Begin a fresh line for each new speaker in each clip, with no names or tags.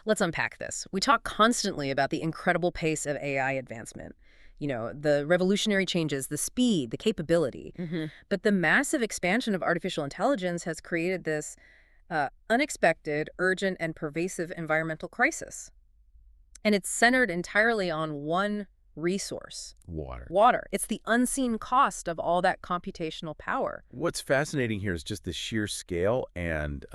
Let's unpack this. We talk constantly about the incredible pace of AI advancement. You know, the revolutionary changes, the speed, the capability. But the massive expansion of artificial intelligence has created this unexpected, urgent, and pervasive environmental crisis. And it's centered entirely on one resource.
Water.
Water. It's the unseen cost of all that computational power.
What's fascinating here is just the sheer scale and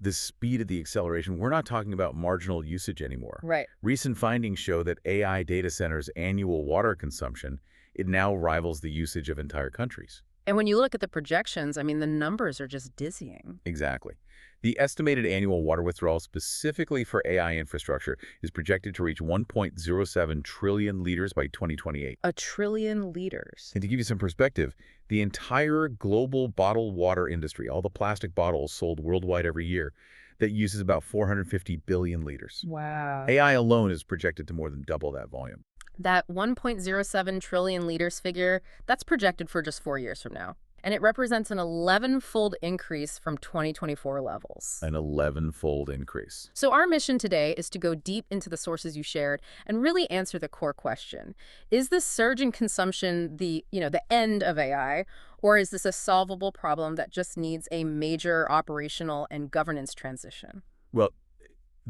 the speed of the acceleration. We're not talking about marginal usage anymore.
Right.
Recent findings show that AI data centers' annual water consumption, it now rivals the usage of entire countries.
And when you look at the projections, I mean, the numbers are just dizzying.
Exactly. The estimated annual water withdrawal specifically for AI infrastructure is projected to reach 1.07 trillion liters by 2028.
A trillion liters.
And to give you some perspective, the entire global bottled water industry, all the plastic bottles sold worldwide every year, that uses about 450 billion liters.
Wow.
AI alone is projected to more than double that volume.
That 1.07 trillion liters figure, that's projected for just 4 years from now. And it represents an 11-fold increase from 2024 levels.
An 11-fold increase.
So our mission today is to go deep into the sources you shared and really answer the core question. Is this surge in consumption the end of AI, or is this a solvable problem that just needs a major operational and governance transition?
Well,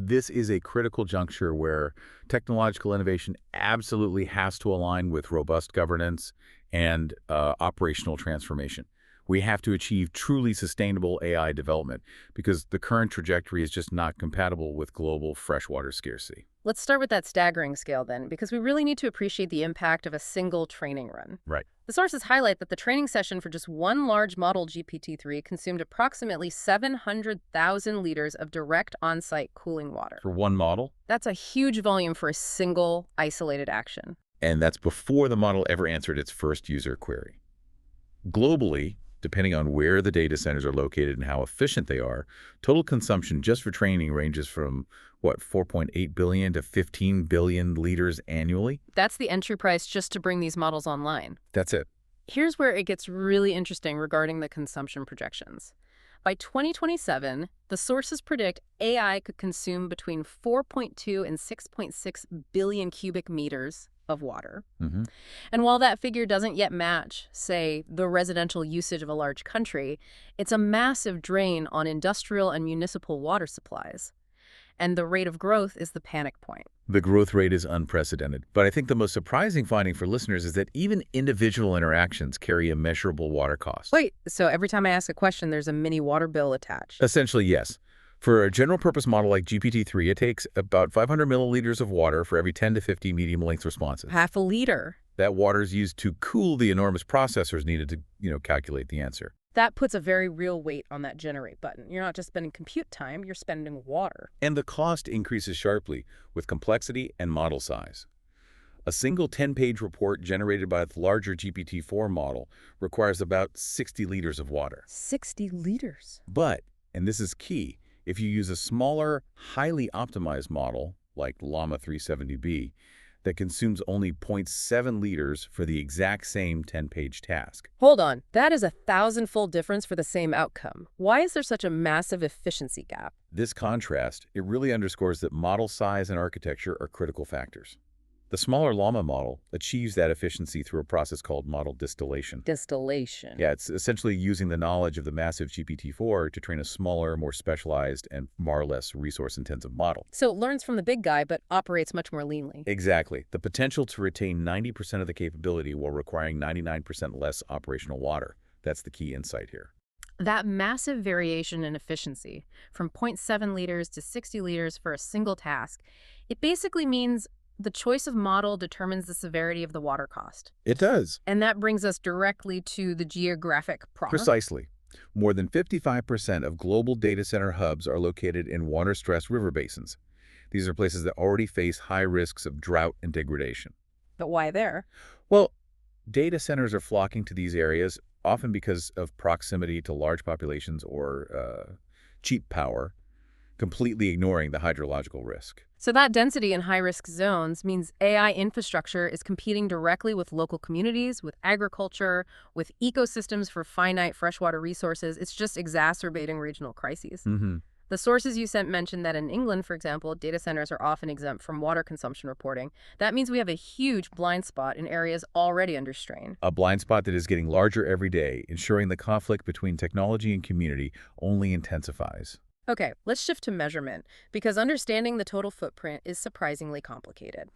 this is a critical juncture where technological innovation absolutely has to align with robust governance and operational transformation. We have to achieve truly sustainable AI development because the current trajectory is just not compatible with global freshwater scarcity.
Let's start with that staggering scale then, because we really need to appreciate the impact of a single training run.
Right.
The sources highlight that the training session for just one large model GPT-3 consumed approximately 700,000 liters of direct on-site cooling water.
For one model?
That's a huge volume for a single isolated action.
And that's before the model ever answered its first user query. Globally, depending on where the data centers are located and how efficient they are, total consumption just for training ranges from, 4.8 billion to 15 billion liters annually?
That's the entry price just to bring these models online.
That's it.
Here's where it gets really interesting regarding the consumption projections. By 2027, the sources predict AI could consume between 4.2 and 6.6 billion cubic meters of water. And while that figure doesn't yet match, say, the residential usage of a large country, it's a massive drain on industrial and municipal water supplies. And the rate of growth is the panic point.
The growth rate is unprecedented. But I think the most surprising finding for listeners is that even individual interactions carry immeasurable water costs.
Wait, so every time I ask a question, there's a mini water bill attached?
Essentially, yes. For a general-purpose model like GPT-3, it takes about 500 milliliters of water for every 10 to 50 medium-length responses.
Half a liter.
That water is used to cool the enormous processors needed to, calculate the answer.
That puts a very real weight on that generate button. You're not just spending compute time, you're spending water.
And the cost increases sharply with complexity and model size. A single 10-page report generated by the larger GPT-4 model requires about 60 liters of water.
60 liters?
But, and this is key, if you use a smaller, highly optimized model, like Llama 370B, that consumes only 0.7 liters for the exact same 10-page task.
Hold on, that is a 1,000-fold difference for the same outcome. Why is there such a massive efficiency gap?
This contrast, it really underscores that model size and architecture are critical factors. The smaller Llama model achieves that efficiency through a process called model distillation.
Distillation.
Yeah, it's essentially using the knowledge of the massive GPT-4 to train a smaller, more specialized, and far less resource-intensive model.
So it learns from the big guy, but operates much more leanly.
Exactly. The potential to retain 90% of the capability while requiring 99% less operational water. That's the key insight here.
That massive variation in efficiency, from 0.7 liters to 60 liters for a single task, it basically means the choice of model determines the severity of the water cost.
It does.
And that brings us directly to the geographic problem.
Precisely. More than 55% of global data center hubs are located in water-stressed river basins. These are places that already face high risks of drought and degradation.
But why there?
Well, data centers are flocking to these areas, often because of proximity to large populations or cheap power, completely ignoring the hydrological risk.
So that density in high-risk zones means AI infrastructure is competing directly with local communities, with agriculture, with ecosystems for finite freshwater resources. It's just exacerbating regional crises. The sources you sent mentioned that in England, for example, data centers are often exempt from water consumption reporting. That means we have a huge blind spot in areas already under strain.
A blind spot that is getting larger every day, ensuring the conflict between technology and community only intensifies.
Okay, let's shift to measurement, because understanding the total footprint is surprisingly complicated.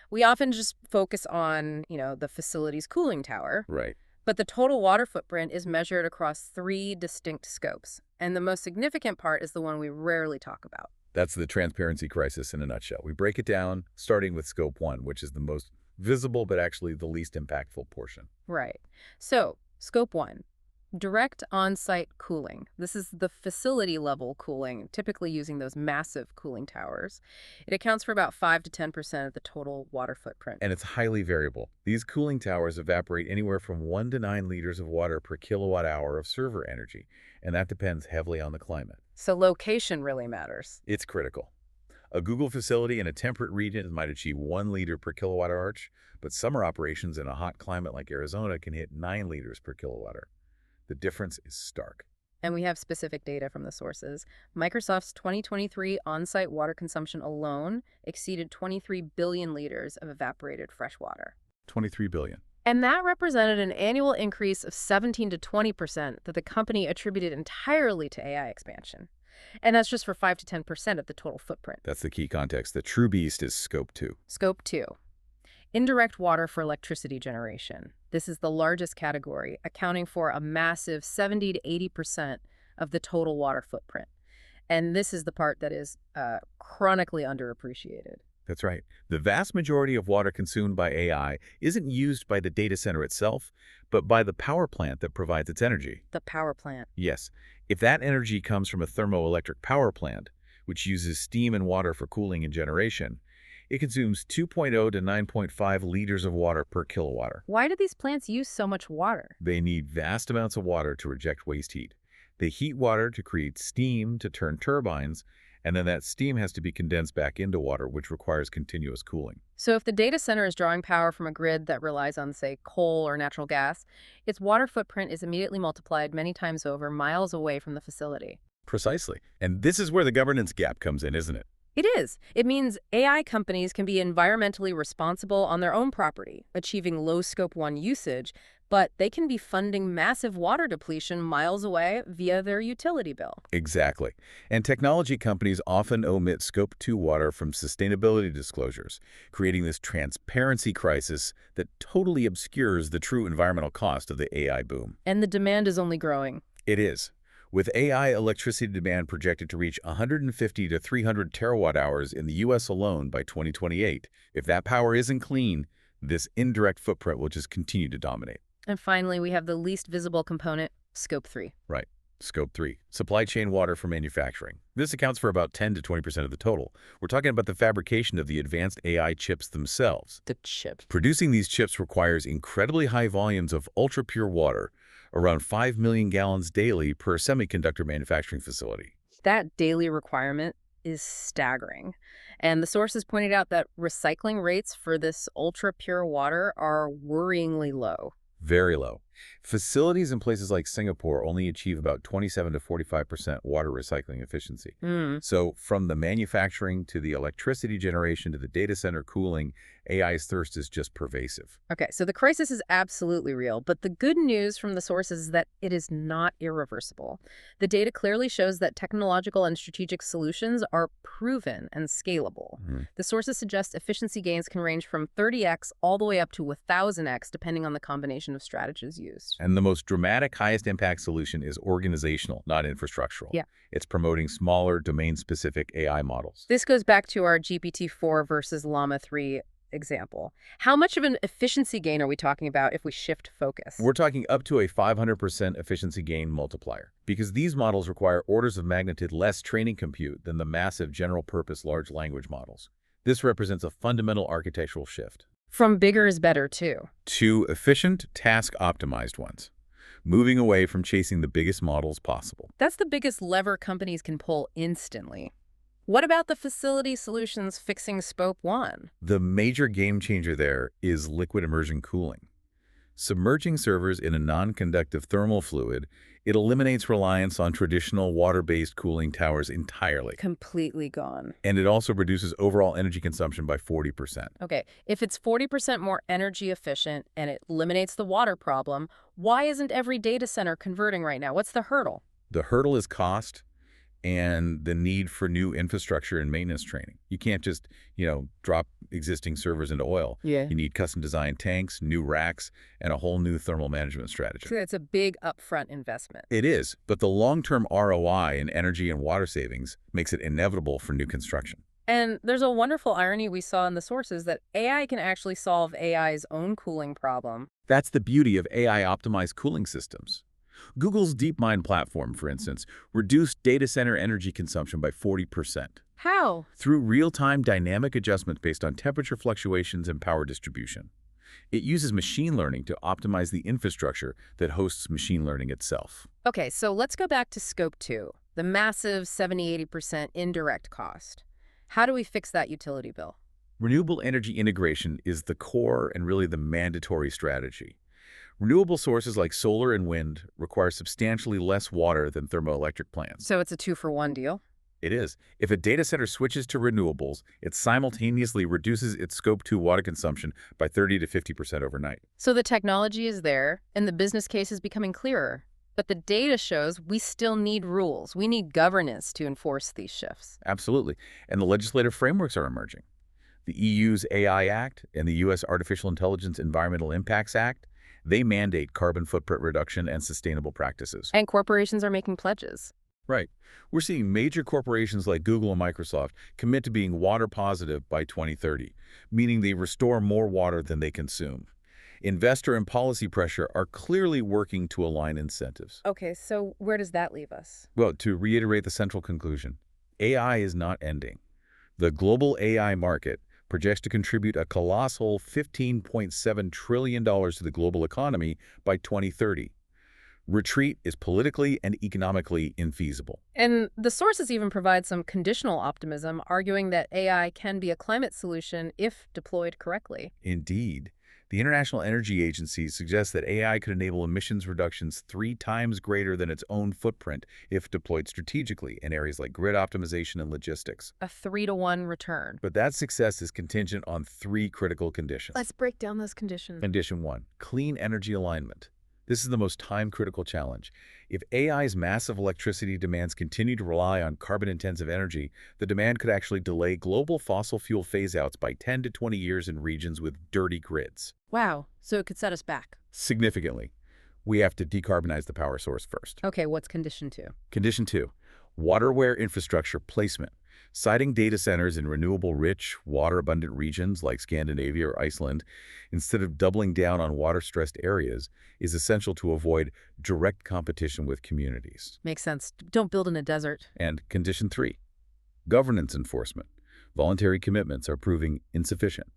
We often just focus on, the facility's cooling tower,
Right.
but the total water footprint is measured across 3 distinct scopes. And the most significant part is the one we rarely talk about.
That's the transparency crisis in a nutshell. We break it down, starting with Scope 1, which is the most visible but actually the least impactful portion.
Right. So, Scope 1. Direct on-site cooling. This is the facility-level cooling, typically using those massive cooling towers. It accounts for about 5 to 10% of the total water footprint.
And it's highly variable. These cooling towers evaporate anywhere from 1 to 9 liters of water per kilowatt hour of server energy, and that depends heavily on the climate.
So location really matters.
It's critical. A Google facility in a temperate region might achieve 1 liter per kilowatt hour, but summer operations in a hot climate like Arizona can hit 9 liters per kilowatt hour. The difference is stark.
And we have specific data from the sources. Microsoft's 2023 on-site water consumption alone exceeded 23 billion liters of evaporated fresh water.
23 billion.
And that represented an annual increase of 17 to 20% that the company attributed entirely to AI expansion. And that's just for 5 to 10% of the total footprint.
That's the key context. The true beast is Scope 2.
Scope 2. Indirect water for electricity generation. This is the largest category, accounting for a massive 70 to 80% of the total water footprint. And this is the part that is chronically underappreciated.
That's right. The vast majority of water consumed by AI isn't used by the data center itself, but by the power plant that provides its energy.
The power plant.
Yes. If that energy comes from a thermoelectric power plant, which uses steam and water for cooling and generation, it consumes 2.0 to 9.5 liters of water per kilowatt hour.
Why do these plants use so much water?
They need vast amounts of water to reject waste heat. They heat water to create steam to turn turbines, and then that steam has to be condensed back into water, which requires continuous cooling.
So if the data center is drawing power from a grid that relies on, say, coal or natural gas, its water footprint is immediately multiplied many times over, miles away from the facility.
Precisely. And this is where the governance gap comes in, isn't it?
It is. It means AI companies can be environmentally responsible on their own property, achieving low Scope 1 usage, but they can be funding massive water depletion miles away via their utility bill.
Exactly. And technology companies often omit Scope 2 water from sustainability disclosures, creating this transparency crisis that totally obscures the true environmental cost of the AI boom.
And the demand is only growing.
It is. With AI electricity demand projected to reach 150 to 300 terawatt hours in the U.S. alone by 2028, if that power isn't clean, this indirect footprint will just continue to dominate.
And finally, we have the least visible component, Scope 3.
Right. Scope 3, supply chain water for manufacturing. This accounts for about 10 to 20% of the total. We're talking about the fabrication of the advanced AI chips themselves.
The chips.
Producing these chips requires incredibly high volumes of ultra-pure water, around 5 million gallons daily per semiconductor manufacturing facility.
That daily requirement is staggering. And the sources pointed out that recycling rates for this ultra-pure water are worryingly low.
Very low. Facilities in places like Singapore only achieve about 27 to 45% water recycling efficiency. So from the manufacturing to the electricity generation to the data center cooling, AI's thirst is just pervasive.
Okay, so the crisis is absolutely real, but the good news from the sources is that it is not irreversible. The data clearly shows that technological and strategic solutions are proven and scalable. The sources suggest efficiency gains can range from 30x all the way up to 1,000x, depending on the combination of strategies used.
And the most dramatic, highest impact solution is organizational, not infrastructural.
Yeah.
It's promoting smaller, domain-specific AI models.
This goes back to our GPT-4 versus Llama 3 example. How much of an efficiency gain are we talking about if we shift focus?
We're talking up to a 500% efficiency gain multiplier, because these models require orders of magnitude less training compute than the massive general-purpose large language models. This represents a fundamental architectural shift.
From bigger is better, too.
To efficient, task-optimized ones, moving away from chasing the biggest models possible.
That's the biggest lever companies can pull instantly. What about the facility solutions fixing Scope 1?
The major game changer there is liquid immersion cooling. Submerging servers in a non-conductive thermal fluid, it eliminates reliance on traditional water-based cooling towers entirely.
Completely gone.
And it also reduces overall energy consumption by 40%.
Okay, if it's 40% more energy efficient and it eliminates the water problem, why isn't every data center converting right now? What's the hurdle?
The hurdle is cost and the need for new infrastructure and maintenance training. You can't just, drop existing servers into oil.
Yeah.
You need custom designed tanks, new racks, and a whole new thermal management strategy.
So it's a big upfront investment.
It is, but the long-term ROI in energy and water savings makes it inevitable for new construction.
And there's a wonderful irony we saw in the sources that AI can actually solve AI's own cooling problem.
That's the beauty of AI-optimized cooling systems. Google's DeepMind platform, for instance, reduced data center energy consumption by 40%.
How?
Through real-time dynamic adjustments based on temperature fluctuations and power distribution. It uses machine learning to optimize the infrastructure that hosts machine learning itself.
Okay, so let's go back to scope 2, the massive 70–80% indirect cost. How do we fix that utility bill?
Renewable energy integration is the core and really the mandatory strategy. Renewable sources like solar and wind require substantially less water than thermoelectric plants.
So it's a 2-for-1 deal?
It is. If a data center switches to renewables, it simultaneously reduces its Scope 2 water consumption by 30 to 50% overnight.
So the technology is there, and the business case is becoming clearer. But the data shows we still need rules. We need governance to enforce these shifts.
Absolutely. And the legislative frameworks are emerging. The EU's AI Act and the U.S. Artificial Intelligence Environmental Impacts Act, they mandate carbon footprint reduction and sustainable practices.
And corporations are making pledges.
Right. We're seeing major corporations like Google and Microsoft commit to being water positive by 2030, meaning they restore more water than they consume. Investor and policy pressure are clearly working to align incentives.
Okay, so where does that leave us?
Well, to reiterate the central conclusion, AI is not ending. The global AI market projects to contribute a colossal $15.7 trillion to the global economy by 2030. Retreat is politically and economically infeasible.
And the sources even provide some conditional optimism, arguing that AI can be a climate solution if deployed correctly.
Indeed. The International Energy Agency suggests that AI could enable emissions reductions 3 times greater than its own footprint if deployed strategically in areas like grid optimization and logistics.
A 3-to-1 return.
But that success is contingent on 3 critical conditions.
Let's break down those conditions.
Condition 1, clean energy alignment. This is the most time-critical challenge. If AI's massive electricity demands continue to rely on carbon-intensive energy, the demand could actually delay global fossil fuel phase-outs by 10 to 20 years in regions with dirty grids.
Wow, so it could set us back.
Significantly. We have to decarbonize the power source first.
Okay, what's condition 2?
Condition 2, waterware infrastructure placement. Siting data centers in renewable-rich, water-abundant regions like Scandinavia or Iceland, instead of doubling down on water-stressed areas, is essential to avoid direct competition with communities.
Makes sense. Don't build in a desert.
And condition 3, governance enforcement. Voluntary commitments are proving insufficient.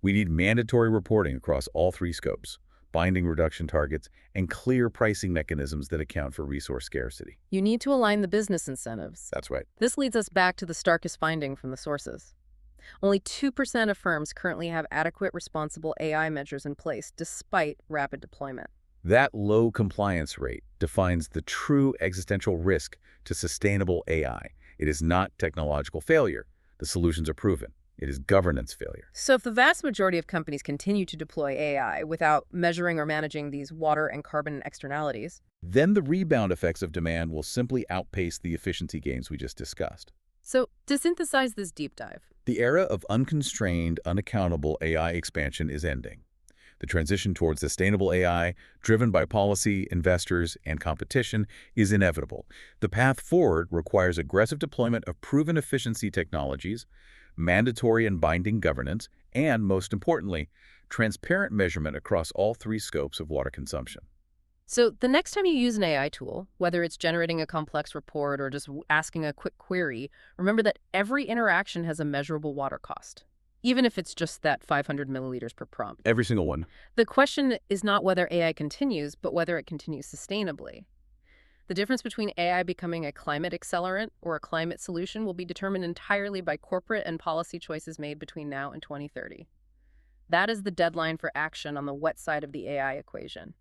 We need mandatory reporting across all 3 scopes, binding reduction targets, and clear pricing mechanisms that account for resource scarcity.
You need to align the business incentives.
That's right.
This leads us back to the starkest finding from the sources. Only 2% of firms currently have adequate responsible AI measures in place, despite rapid deployment.
That low compliance rate defines the true existential risk to sustainable AI. It is not technological failure. The solutions are proven. It is governance failure.
So if the vast majority of companies continue to deploy AI without measuring or managing these water and carbon externalities,
then the rebound effects of demand will simply outpace the efficiency gains we just discussed.
So to synthesize this deep dive,
The era of unconstrained, unaccountable AI expansion is ending. The transition towards sustainable AI, driven by policy, investors, and competition, is inevitable. The path forward requires aggressive deployment of proven efficiency technologies, mandatory and binding governance, and, most importantly, transparent measurement across all 3 scopes of water consumption.
so the next time you use an AI tool, whether it's generating a complex report or just asking a quick query, remember that every interaction has a measurable water cost, even if it's just that 500 milliliters per prompt.
Every single one.
The question is not whether AI continues, but whether it continues sustainably. The difference between AI becoming a climate accelerant or a climate solution will be determined entirely by corporate and policy choices made between now and 2030. That is the deadline for action on the wet side of the AI equation.